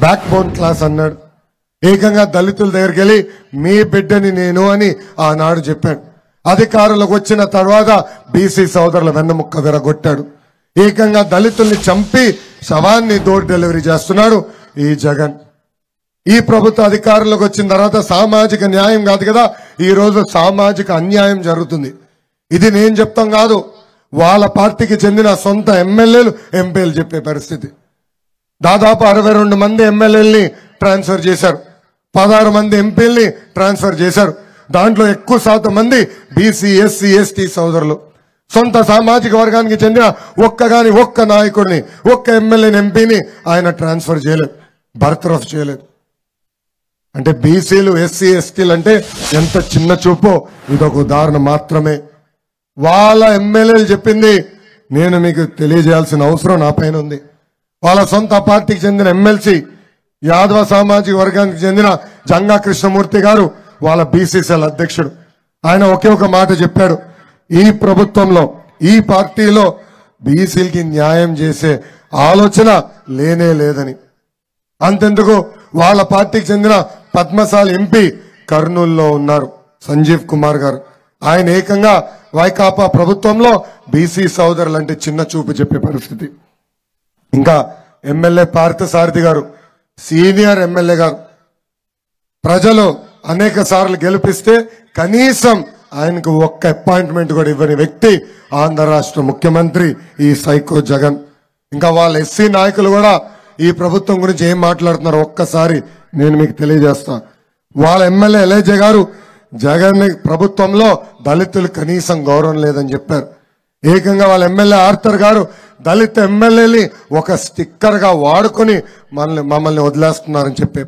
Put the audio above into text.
Back bone class అన్నాడు. ఏకంగా దళితుల దగ్గరికి వెళ్ళి మీ బిడ్డని నేను అని ఆనాడు చెప్పాడు. అధికారులకు వచ్చిన తర్వాత బీసీ సోదరుల వెన్నముక్క విరగొట్టాడు. ఏకంగా దళితుల్ని చంపి శవాన్ని డోర్ డెలివరీ చేస్తున్నాడు ఈ జగన్. ఈ ప్రభుత్వ అధికారులకు వచ్చిన తర్వాత సామాజిక న్యాయం కాదు కదా, ఈ రోజు సామాజిక అన్యాయం జరుగుతుంది. ఇది నేను చెప్తాం కాదు, వాళ్ళ పార్టీకి చెందిన సొంత ఎమ్మెల్యేలు ఎంపీలు చెప్పే పరిస్థితి. దాదాపు 62 మంది ఎమ్మెల్యేలని ట్రాన్స్ఫర్ చేశారు, 16 మంది ఎంపీల్ని ట్రాన్స్ఫర్ చేశారు. దాంట్లో ఎక్కువ శాతం మంది బీసీ, ఎస్సీ, ఎస్టీ సోదరులు. సొంత సామాజిక వర్గానికి చెందిన ఒక్క నాయకుడిని, ఒక్క ఎమ్మెల్యేని, ఎంపీని ఆయన ట్రాన్స్ఫర్ చేయలేదు, బర్తరఫ్ చేయలేదు. అంటే బీసీలు, ఎస్సీ, ఎస్టీలు అంటే ఎంత చిన్న చూపో ఇదొక ఉదాహరణ మాత్రమే. వాళ్ళ ఎమ్మెల్యేలు చెప్పింది నేను మీకు తెలియజేయాల్సిన అవసరం నా పైన ఉంది. వాళ్ళ సొంత పార్టీకి చెందిన ఎమ్మెల్సీ, యాదవ సామాజిక వర్గానికి చెందిన జంగా కృష్ణమూర్తి గారు వాళ్ళ బీసీసీఎల్ అధ్యక్షుడు. ఆయన ఒకే ఒక మాట చెప్పాడు, ఈ ప్రభుత్వంలో, ఈ పార్టీలో బీసీలకి న్యాయం చేసే ఆలోచన లేనే లేదని. అంతెందుకు, వాళ్ళ పార్టీకి చెందిన పద్మశాలి ఎంపీ కర్నూలులో ఉన్నారు సంజీవ్ కుమార్ గారు. ఆయన ఏకంగా వైకాపా ప్రభుత్వంలో బీసీ సోదరులంటే చిన్న చూపు చెప్పే పరిస్థితి. ఇంకా ఎమ్మెల్యే పార్థసారథి గారు, సీనియర్ ఎమ్మెల్యే గారు, ప్రజలు అనేక సార్లు గెలిపిస్తే కనీసం ఆయనకు ఒక్క అపాయింట్మెంట్ కూడా ఇవ్వని వ్యక్తి ఆంధ్ర రాష్ట్ర ముఖ్యమంత్రి ఈ సైకో జగన్. ఇంకా వాళ్ళ ఎస్సీ నాయకులు కూడా ఈ ప్రభుత్వం గురించి ఏం మాట్లాడుతున్నారో ఒక్కసారి నేను మీకు తెలియజేస్తా. వాళ్ళ ఎమ్మెల్యే ఎల్ఏజే గారు జగన్ ప్రభుత్వంలో దళితులు కనీసం గౌరవం లేదని చెప్పారు. ఏకంగా వాళ్ళ ఎమ్మెల్యే ఆర్థర్ గారు దళిత ఎమ్మెల్యేని ఒక స్టిక్కర్ గా వాడుకొని మమ్మల్ని వదిలేస్తున్నారని చెప్పే